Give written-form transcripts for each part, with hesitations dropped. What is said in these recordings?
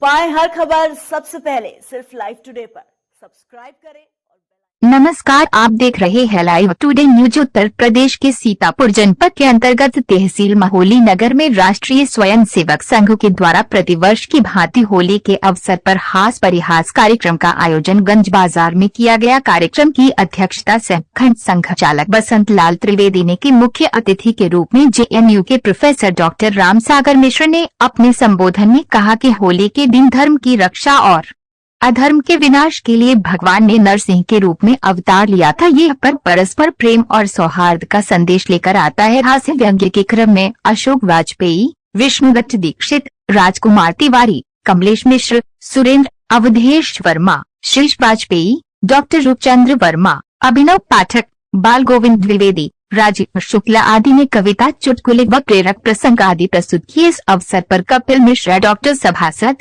पाएं हर खबर सबसे पहले सिर्फ लाइव टुडे पर। सब्सक्राइब करें। नमस्कार, आप देख रहे हैं live today news. Uttar Pradesh के सीतापुर जनपद के अंतर्गत तहसील महोली नगर में राष्ट्रीय स्वयंसेवक संघ के द्वारा प्रतिवर्ष की भांति होली के अवसर पर हास परिहास कार्यक्रम का आयोजन गंज बाजार में किया गया। कार्यक्रम की अध्यक्षता खंड संघ चालक बसंत लाल त्रिवेदी ने की। मुख्य अतिथि के रूप में JNU के प्रोफेसर डॉक्टर रामसागर मिश्र ने अपने संबोधन में कहा कि होली के दिन धर्म की रक्षा और अधर्म के विनाश के लिए भगवान ने नरसिंह के रूप में अवतार लिया था। यह पर्व परस्पर प्रेम और सौहार्द का संदेश लेकर आता है। हास्य व्यंग्य के क्रम में अशोक वाजपेयी, विष्णुदत्त दीक्षित, राजकुमार तिवारी, कमलेश मिश्र, सुरेंद्र, अवधेश वर्मा, शीर्ष वाजपेयी, डॉक्टर रूपचंद्र वर्मा, अभिनव पाठक, बाल गोविंद द्विवेदी, राजीव शुक्ला आदि ने कविता, चुटकुले व प्रेरक प्रसंग आदि प्रस्तुत किए। इस अवसर पर कपिल मिश्रा, डॉक्टर सभासद,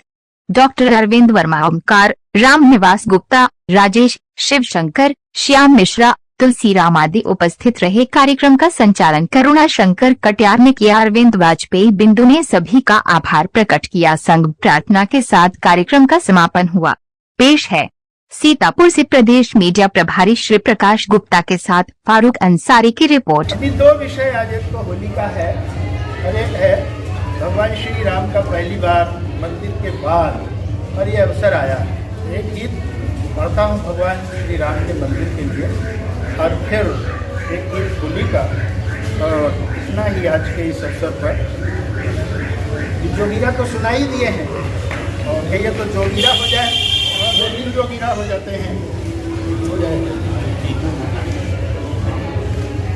डॉक्टर अरविंद वर्मा, ओमकार, राम निवास गुप्ता, राजेश, शिव शंकर, श्याम मिश्रा, तुलसीराम आदि उपस्थित रहे। कार्यक्रम का संचालन करुणा शंकर कटियार ने किया। अरविंद वाजपेयी बिंदु ने सभी का आभार प्रकट किया। संघ प्रार्थना के साथ कार्यक्रम का समापन हुआ। पेश है सीतापुर से प्रदेश मीडिया प्रभारी श्री प्रकाश गुप्ता के साथ फारूक अंसारी की रिपोर्ट। अभी दो विषय आज, एक तो होली का है और एक है भगवान श्री राम का पहली बार मंदिर के बाद और ये अवसर आया। एक गीत पढ़ता हूँ भगवान श्री राम के मंदिर के लिए और फिर एक गीत होली का। और इतना ही आज के इस अवसर पर जोगीरा तो सुनाई दिए हैं और कहिए तो जोगीरा हो जाए और 2 दिन जोगीरा हो जाते हैं। हो जाए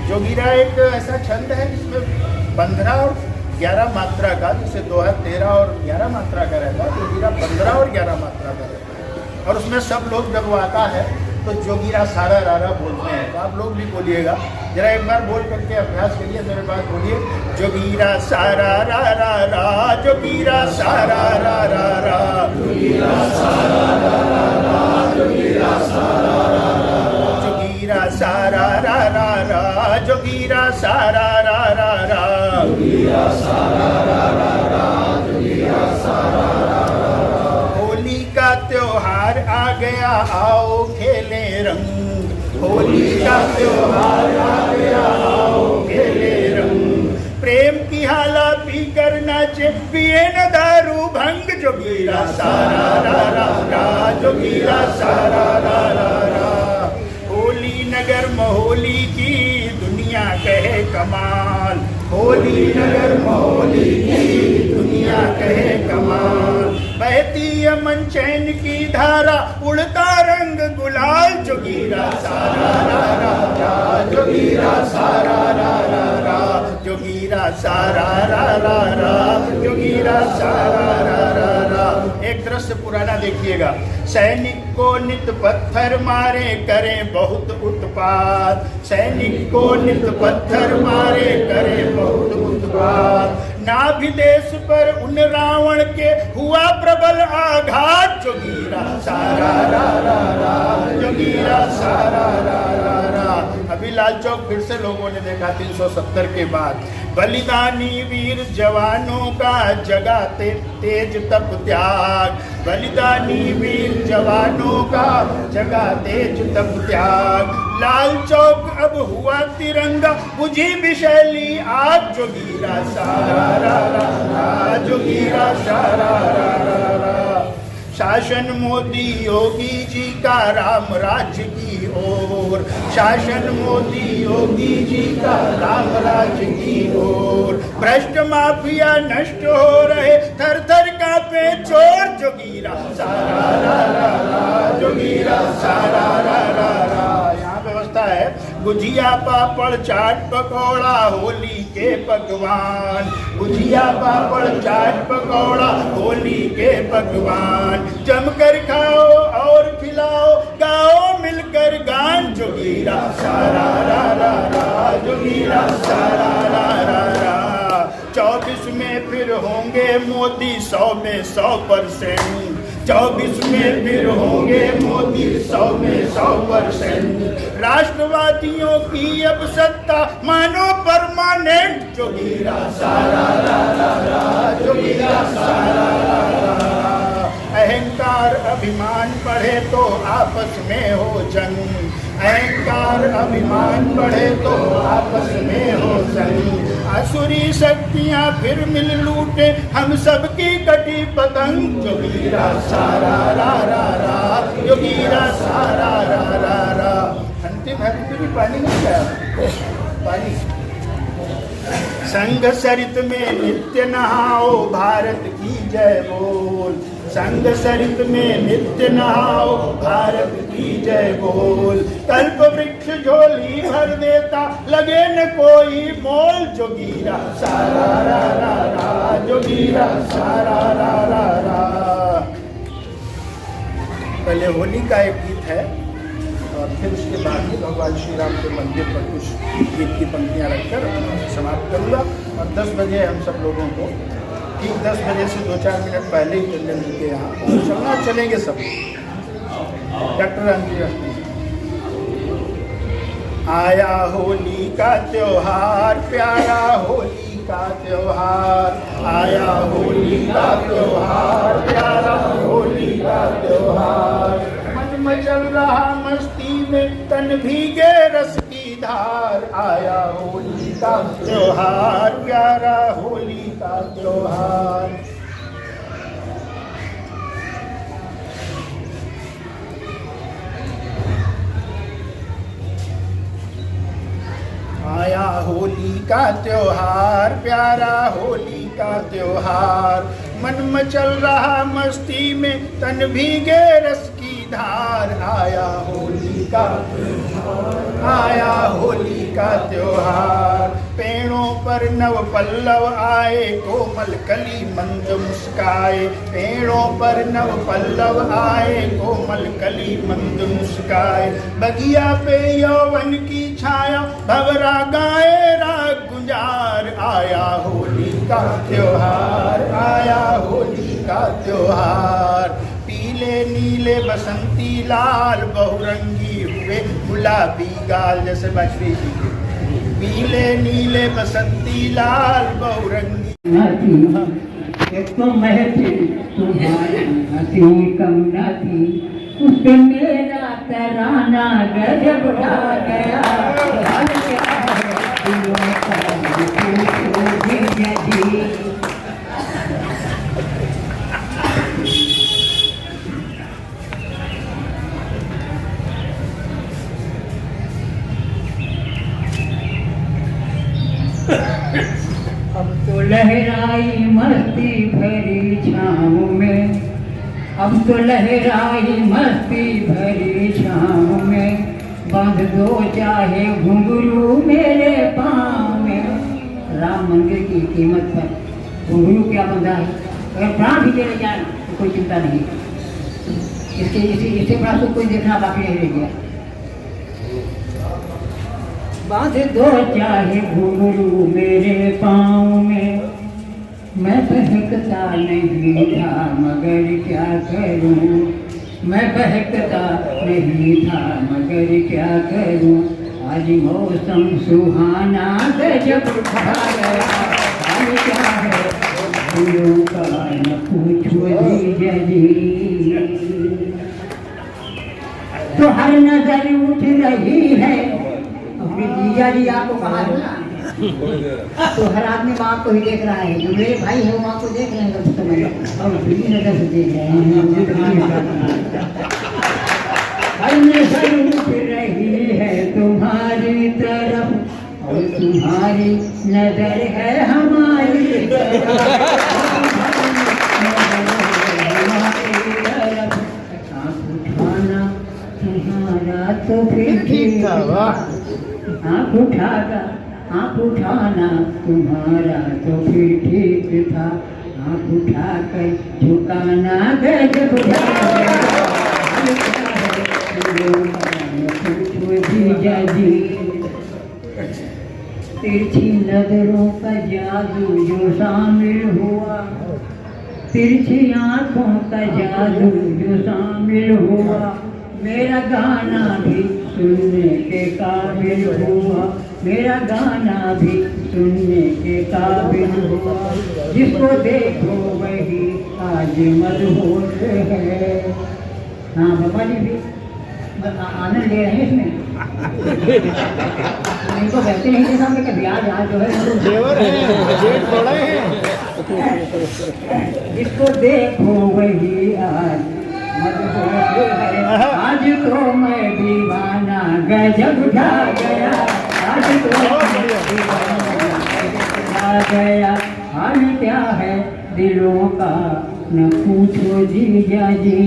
जोगीरा एक ऐसा छंद है जिसमें 15 और 11 मात्रा का, जैसे दोहा 13 और 11 मात्रा का रहता है, जोगीरा 15 और 11 मात्रा का रहता है। और उसमें सब लोग जब वो आता है तो जोगीरा सारा रारा बोलते हैं। तो आप लोग भी बोलिएगा, जरा एक बार बोल करके अभ्यास करिए, मेरे बात बोलिए। जोगीरा सारा रा रा रा, जोगीरा सारा रा रा रा, जोगीरा सारा रा रा रा, जोगीरा सारा रा रा रा, जोगीरा सारा रा रा रा, जोगीरा सारा रा रा रा, जोगीरा सारा रा रा रा, जोगीरा सारा रा रा रा। होली का त्योहार आ गया, आओ खेले रंग। होली का त्योहार आ गया, आओ खेले रंग। प्रेम की हाला पी कर नाचे, पिए न दारू भंग। जोगीरा सारा रा रा रा, जोगीरा सारा रा रा रा। होली नगर महोली की दुनिया कहे कमाल। होली नगर महोली की दुनिया कहे कमाल। बहती अमन चैन की धारा, उड़ता रंग गुलाल। जोगीरा सारा रा रा रा, जोगीरा सारा रा रा रा, जोगीरा सारा रा रा रा, जोगीरा सारा रा रा रा। एक दृश्य पुराना देखिएगा। सैनिक को नित पत्थर मारे, करें बहुत उत्पात। सैनिक को नित पत्थर मारे, करें बहुत उत्पात। नाभिदेश पर उन रावण के हुआ प्रबल आघात। जोगीरा सारा रा रा रा, जोगीरा सारा रा रा रा। अभी लाल चौक फिर से लोगों ने देखा 370 के बाद। बलिदानी वीर जवानों का जगाते तेज तप त्याग। बलिदानी वीर जवानों का जगा तेज तप त्याग। लाल चौक अब हुआ तिरंगा, बुझी विशैली आग। जोगीरा सारा रा रा रा, जोगीरा सारा रा रा रा। शासन मोदी योगी जी का राम राज्य की ओर। शासन मोदी योगी जी का राम राज्य की ओर। भ्रष्ट माफिया नष्ट हो रहे, थर थर कांपे चोर। जोगीरा सारा रा रा रा, जोगीरा सारा रा रा रा। यहाँ व्यवस्था है, गुजिया पापड़ चाट पकौड़ा होली के पकवान। गुजिया पापड़ चाट पकौड़ा होली के पकवान। जमकर खाओ और खिलाओ, गाओ मिलकर गान। जोगीरा सारा रा रा रा, जोगीरा सारा रा रा रा। 24 में फिर होंगे मोदी 100 में 100%। 24 में फिर होंगे मोदी 100 में 100%। राष्ट्रवादियों की अब सत्ता मानो परमानेंट। जोगीरा सारा रा रा रा, जोगीरा सारा रा रा रा। अहंकार अभिमान बढ़े तो आपस में हो जंग, अहंकार अभिमान बढ़े तो आपस में हो जंग। असुरी शक्तियाँ फिर मिल लूटे हम सबकी कटी पतंग। जोगीरा सारा रा रा रा, जोगीरा सारा रा रा रा। अंतिम है भी पानी नहीं गया, पानी। संग सरित में नित्य नहाओ, भारत की जय बोल। संग सरित में नित्य नहाओ, भारत की जय बोल। कल्प वृक्ष झोली भर देता, लगे न कोई मोल। जोगीरा सारा रा रा रा, जोगीरा सारा रा रा रा। पहले होली का एक गीत है और फिर उसके बाद ही भगवान श्री राम के मंदिर पर कुछ गीत की पंक्तियाँ रखकर समाप्त करूँगा। और 10 बजे हम सब लोगों को, ठीक 10 बजे से 2-4 मिनट पहले ही टंडन जी के यहाँ चलना, चलेंगे सब। डॉक्टर रामजी आया होली का त्योहार, प्यारा होली का त्योहार। आया होली का त्योहार, प्यारा होली का त्योहार। मन में चल रहा मस्ती में, तन भीगे रस की धार। आया होली का त्योहार, प्यारा होली का त्योहार। आया होली का त्योहार, प्यारा होली का त्योहार। मन में चल रहा मस्ती में, तन भीगे रस की धार। आया होली का त्योहार, आया होली का त्योहार। पेड़ों पर नव पल्लव आए, कोमल कली मंद मुस्काए। पेड़ों पर नव पल्लव आए, कोमल कली मंद मुस्काए। बगिया पे यौवन की छाया, भंवरा गाए राग गुंजार। आया होली का त्योहार, आया होली का त्योहार। पीले नीले बसंती लाल, बहुरंगी हुए गुलाबी गाल। जैसे बजरी जी के पीले नीले बसंती लाल, बहुरंगी। एक तो महफिल तुम्हारी हंसी कम न थी, उस पे मेरा तराना गजब ढा गया। हाल क्या है दिलों का जी। अब तो लहराई मस्ती भरी छाँव में, अब तो लहराई मस्ती भरी छाँव में। बांध दो चाहे घुंघरू मेरे पाँव में। राम मंदिर की कीमत पर घुंघरू क्या बंधा है, अगर प्राण भी चले जाए तो कोई चिंता नहीं। इससे बड़ा तो कोई देखना बाकी नहीं रह गया। बांध दो चाहे घुंघरू मेरे पाँव में। मैं बहकता नहीं था मगर क्या करूं, मैं बहकता नहीं था मगर क्या करूं। आज मौसम सुहाना गजब ढा गया। हाल क्या है फूलों का न पूछो जी। तो हर नजर उठ रही है, अपने जीजा जी आपको कहा है ना, तो हर आदमी माँ को ही देख रहा है। जो मेरे भाई है वो माँ को देख रहे हैं उस समय, और बुरी नजर से देख रहे हैं। हर नजर उठ रही है तुम्हारी तरफ, और तुम्हारी नजर है हमारी तरफ। आँख उठाना तुम्हारा तो फिर ठीक था, आँख उठाना तुम्हारा तो फिर ठीक था। आँख उठाकर झुकाना गजब जीजा जी। तिरछी नजरों का जादू जो शामिल हुआ, तिरछी आँखों का जादू जो शामिल हुआ। मेरा गाना भी सुनने के काबिल हुआ, मेरा गाना भी सुनने के काबिल हुआ, जिसको देखो वही आज मदहोश है। हाँ बाबा जी भी आनंद ले रहे हैं इसमें। इनको कहते नहीं देखा कि कभी आज जो है देवर हैं, जेठ बड़े हैं। जिसको देखो वही आज मदहोश है। आज तो मैं दीवाना गजब ढा गया, आज तो मैं दीवाना गजब ढा गया। हाल क्या है दिलों का न पूछो जीजा जी।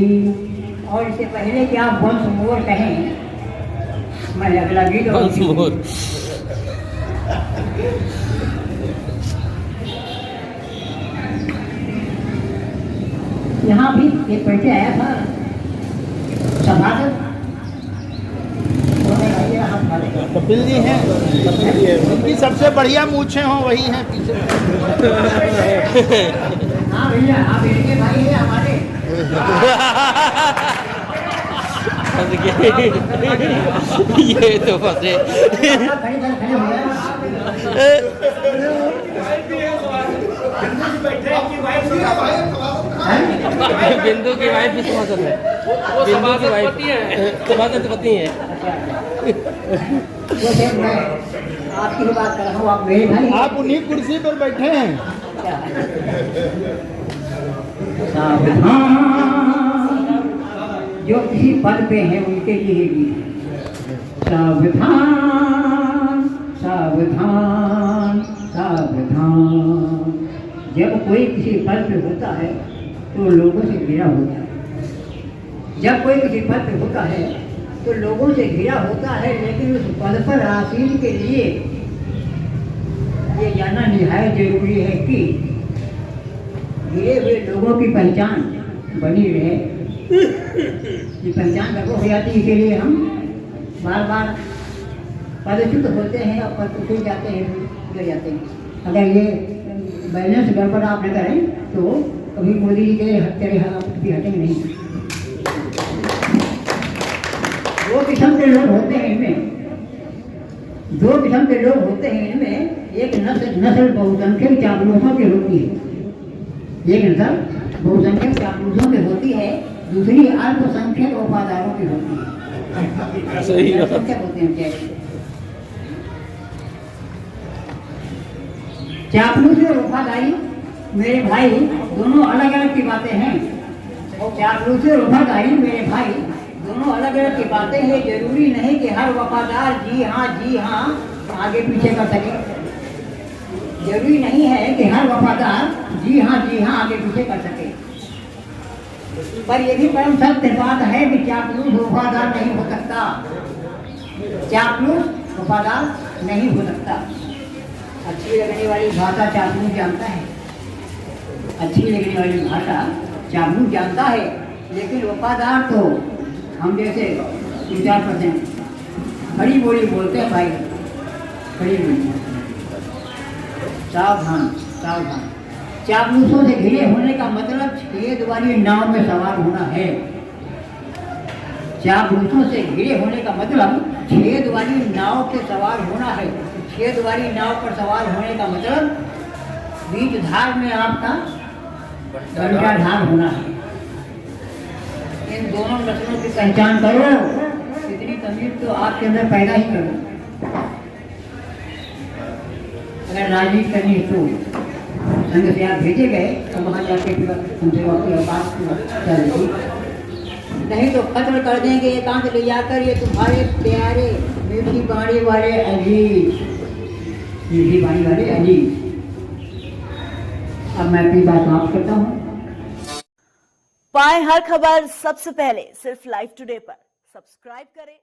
और इससे पहले कि आप वंश मोर कहें, मैं अगला गीत वंश मोर। यहाँ भी एक पैसे आया था सभासद, कपिल जी हैं, उनकी सबसे बढ़िया मूछें हों वही हैं पीछे। हाँ भैया आप इनके भाई हैं हमारे। ये तो फंसे। बिंदु की वाइफ भी सभासद है, वो सभासद पति है। आपकी बात कर रहा हूँ, आप मेरे भाई। आप उन्हीं कुर्सी पर बैठे हैं। जो किसी पद पे हैं उनके लिए भी सावधान सावधान सावधान। जब कोई किसी पद पे होता है तो लोगों से घिरा होता है। जब कोई किसी पद पे होता है तो लोगों से घिरा होता है, लेकिन उस पद पर आसीन के लिए ये जानना निहायत जरूरी है कि घिरे हुए लोगों की पहचान बनी रहे। ये पहचान गड़बड़ हो जाती है, इसीलिए हम बार बार पदच्युत होते हैं और पद छूट जाते हैं, गिर जाते हैं। अगर ये बैलेंस गड़बड़ आप न करें तो कभी मोदी जी के हत्यारे भी हटेंगे नहीं। दो किस्म के लोग होते हैं इनमें, दो किस्म के लोग होते हैं इनमें। एक नस्ल बहुसंख्यक चापलूसों की होती है, एक नस्ल बहुसंख्यक चापलूसों की होती है, दूसरी अल्पसंख्यक वफादारों की होती है। सही अल्पसंख्यक होते हैं क्या? चापलूसी और वफादारी मेरे भाई दोनों अलग अलग की बातें हैं। चापलूसी और वफादारी मेरे भाई दोनों अलग अलग की बातें हैं। जरूरी नहीं कि हर वफादार जी हाँ आगे पीछे कर सके। जरूरी नहीं है कि हर वफादार जी हाँ आगे पीछे कर सके। पर यह भी परम सत्य बात है कि चापलूस वफादार नहीं हो सकता। चापलूस वफादार नहीं हो सकता। अच्छी लगने वाली भाषा चापलूस जानता है, अच्छी लगने वाली भाषा चापलूस जानता है, लेकिन वफादार तो हम जैसे 3-4% खड़ी बोली बोलते हैं भाई, खड़ी बोली। सावधान सावधान। चापलूसों से घिरे होने का मतलब छेद वाली नाव में सवार होना है। चापलूसों से घिरे होने का मतलब छेद वाली नाव पे सवार होना है। छेद वाली नाव पर सवार होने का मतलब बीच धार में आपका बंटा ढाल होना है। इन दोनों नस्लों की पहचान करो, इतनी तमीज तो आपके अंदर पैदा ही करो। अगर राजनीति करनी तो संघ से आप भेजे गए तो वहाँ जाके हमसे बात चलेगी, नहीं तो खत्म कर देंगे एकांत ले जाकर। ये तुम्हारे प्यारे मीठी बाणी वाले अजीज, मीठी बाणी वाले अजीज। अब मैं अपनी बात समाप्त करता हूँ। पाएं हर खबर सबसे पहले सिर्फ लाइव टुडे पर। सब्सक्राइब करें